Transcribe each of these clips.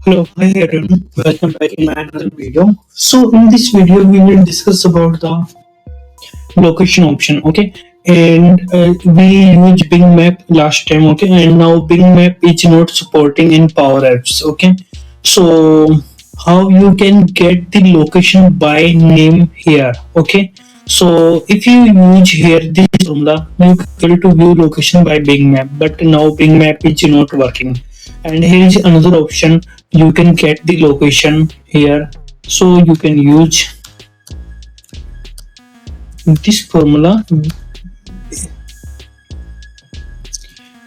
Hello, hi everyone. Welcome back in my another video. So in this video, we will discuss about the location option. Okay, and we used Bing Map last time. Okay, and now Bing Map is not supporting in Power Apps. Okay, so how you can get the location by name here? Okay, so if you use here this formula, you can able to view location by Bing Map. But now Bing Map is not working. And here is another option. You can get the location here. So you can use this formula.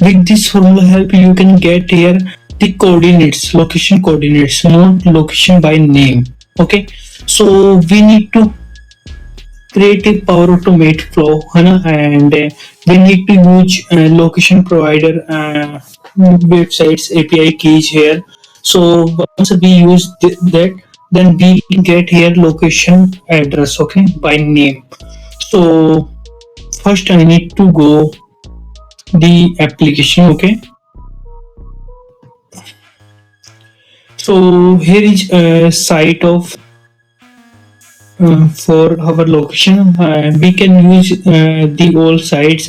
With this formula help, you can get here the coordinates, location coordinates, not location by name. Okay, so we need to create a Power Automate flow, and we need to use location provider websites API keys here. So once we use that, then we can get here location address, okay, by name. So first I need to go the application. Okay, so here is a site of for our location. We can use the all sites.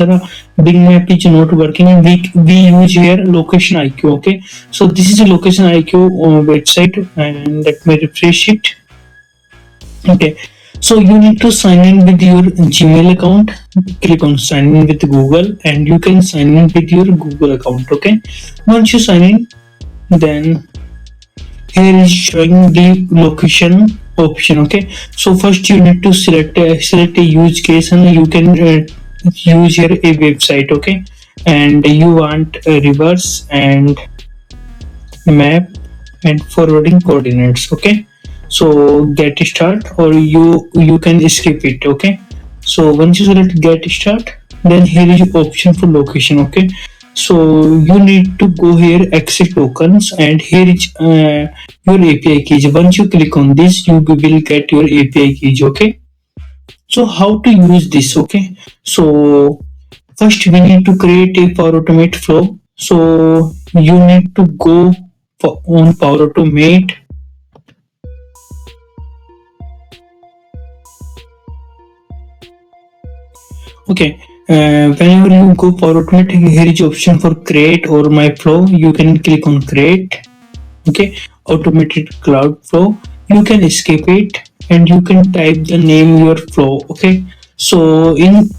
Bing Map is not working. We use here location IQ. Okay, so this is a location IQ website, and let me refresh it. Okay, so you need to sign in with your Gmail account. Click on sign in with Google, and you can sign in with your Google account. Okay, once you sign in, then here is showing the location option. Okay, so first you need to select a use case, and you can use here a website. Okay, and you want a reverse and map and forwarding coordinates. Okay, so get start, or you can skip it. Okay, so once you select get start, then here is option for location. Okay, so you need to go here exit tokens, and here is your API keys. Once you click on this, you will get your API keys. Okay, so how to use this? Okay, so first we need to create a Power Automate flow. So you need to go on Power Automate. Okay, whenever you go Power Automate, here is option for create or my flow. You can click on create. Okay, automated cloud flow. You can skip it, and you can type the name your flow. Okay, so in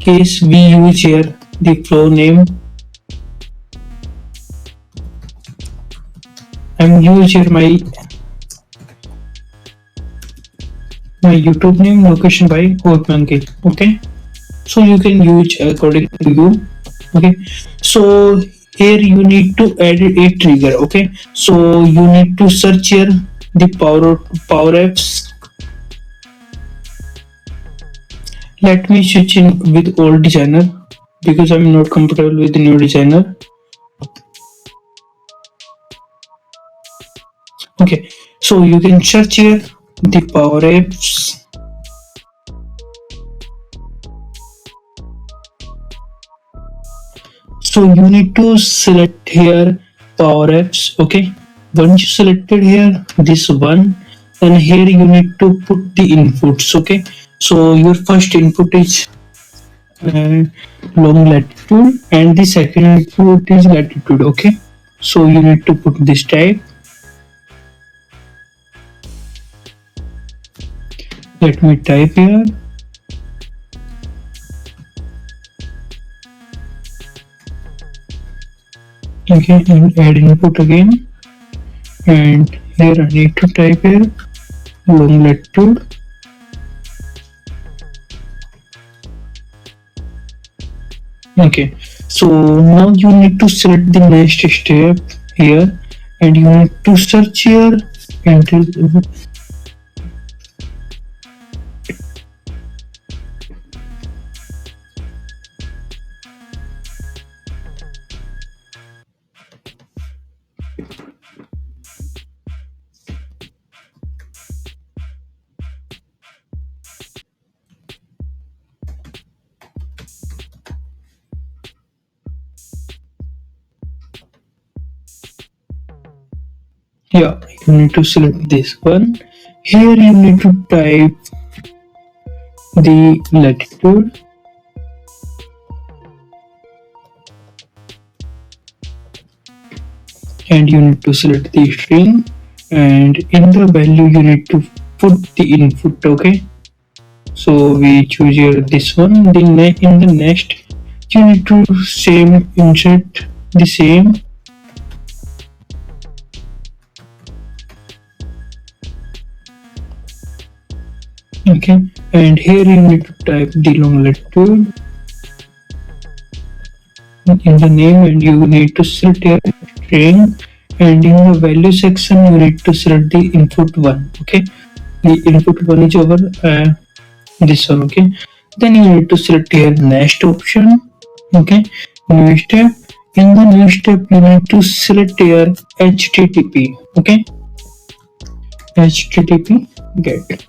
case we use here the flow name, I'm use here my YouTube name, location by Oyepanky. Okay, so you can use according to you. Okay, so here you need to add a trigger. Okay, so you need to search here the power apps. Let me switch in with old designer because I'm not comfortable with the new designer. Okay, so you can search here the power apps. So you need to select here power apps. Okay, once you selected here this one, then here you need to put the inputs. Okay, so your first input is uh, long latitude, and the second input is latitude. Okay, so you need to put this type. Let me type here. Okay, and add input again, and here I need to type here long latitude. Okay, so now you need to select the next step here, and you need to search here until. Yeah, you need to select this one. Here you need to type the latitude, and you need to select the string, and in the value you need to put the input. Okay, so we choose here this one. In the next you need to same insert the same. Okay, and here you need to type the long latitude in the name, and you need to select your string, and in the value section you need to select the input one. Okay, the input one is over this one. Okay, then you need to select your next option. Okay, new step. In the new step you need to select your http. Okay, http get.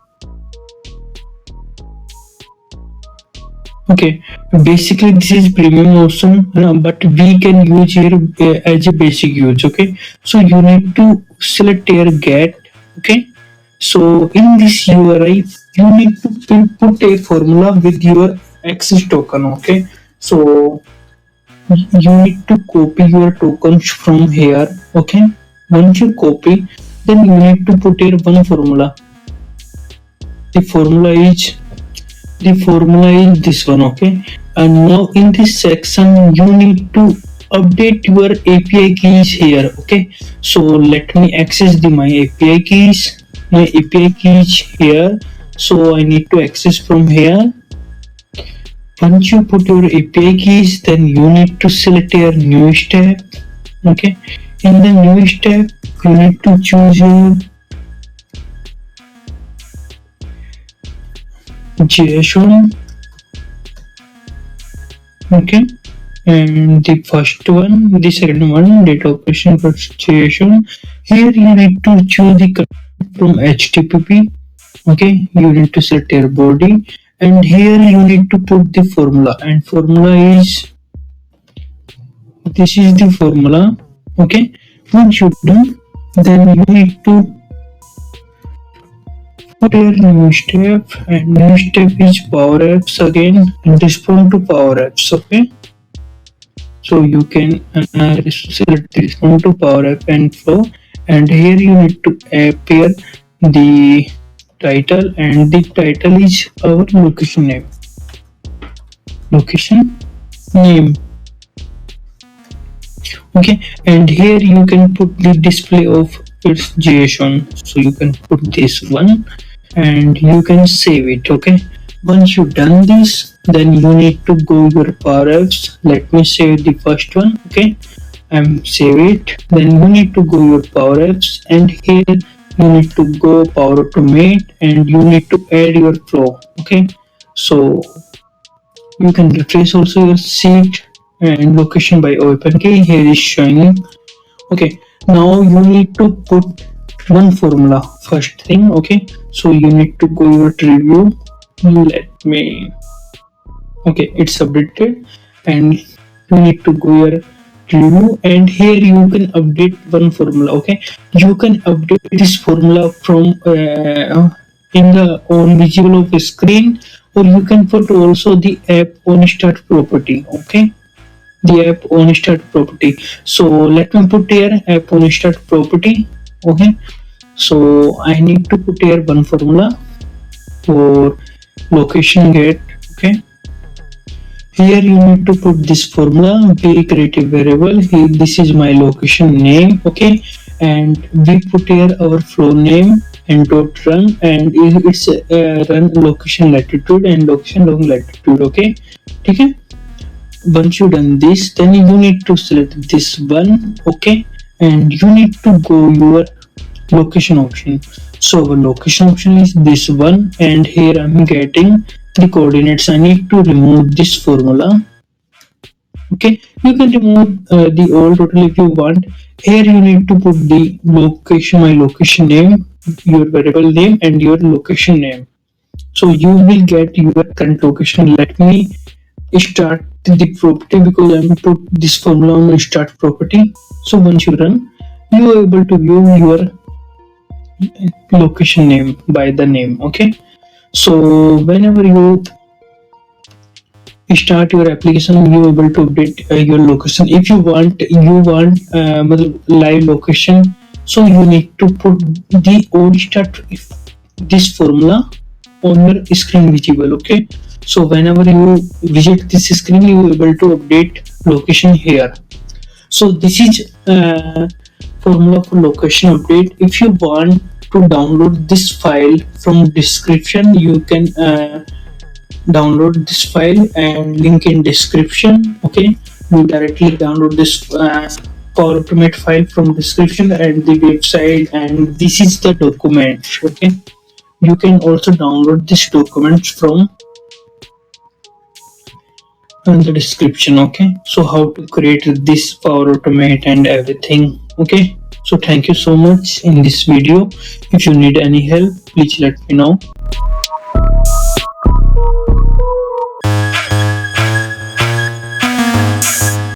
Okay, basically this is premium option, but we can use here as a basic use. Okay, so you need to select your get. Okay, so in this URI you need to put a formula with your access token. Okay, so you need to copy your tokens from here. Okay, once you copy, then you need to put here one formula. The formula is this one. Okay, and now in this section you need to update your API keys here. Okay, so let me access my API keys. My API keys here, so I need to access from here. Once you put your API keys, then you need to select your new step. Okay, in the new step you need to choose your JSON. Okay, and the first one, the second one, data operation JSON. Here you need to choose the content from HTTP. Okay, you need to select your body, and here you need to put the formula, and formula is this is the formula. Okay, once you done, then you need to put your new step, and new step is power apps again, and respond to power apps. Okay, so you can select respond to power app and flow, and here you need to appear the title, and the title is our location name. Location name. Okay, and here you can put the display of its JSON, so you can put this one and you can save it. Okay, once you done this, then you need to go your power apps. Let me save the first one. Okay, I'm save it. Then you need to go your power apps, and here you need to go power automate, and you need to add your flow. Okay, so you can retrace also your seat and location by Oyepanky. Here is showing. Okay, now you need to put one formula first thing. Okay, so you need to go your review. Let me. Okay, it's updated, and you need to go your review, and here you can update one formula. Okay, you can update this formula from in the on visible of the screen, or you can put also the app on start property. Okay, the app on start property. So let me put here app on start property. Okay, so I need to put here one formula for location get. Okay, here you need to put this formula, be creative variable. Here this is my location name. Okay, and we put here our flow name and dot run, and it's run location latitude and location long latitude. Okay, okay. Once you done this, then you need to select this one. Okay, and you need to go your location option. So our location option is this one, and here I'm getting the coordinates. I need to remove this formula. Okay, you can remove the old total if you want. Here you need to put the location, my location name, your variable name, and your location name. So you will get your current location. Let me start the property, because I'm put this formula on start property. So once you run, you are able to view your location name by the name. Okay, so whenever you start your application, you able to update your location. If you want live location, so you need to put the old start this formula on your screen visible. Okay, so whenever you visit this screen, you able to update location here. So this is formula for location update. If you want to download this file from description, you can download this file and link in description. Okay, you directly download this Power Automate file from description and the website, and this is the document. Okay, you can also download this document from the description. Okay, so how to create this Power Automate and everything. Okay, so thank you so much in this video. If you need any help, please let me know.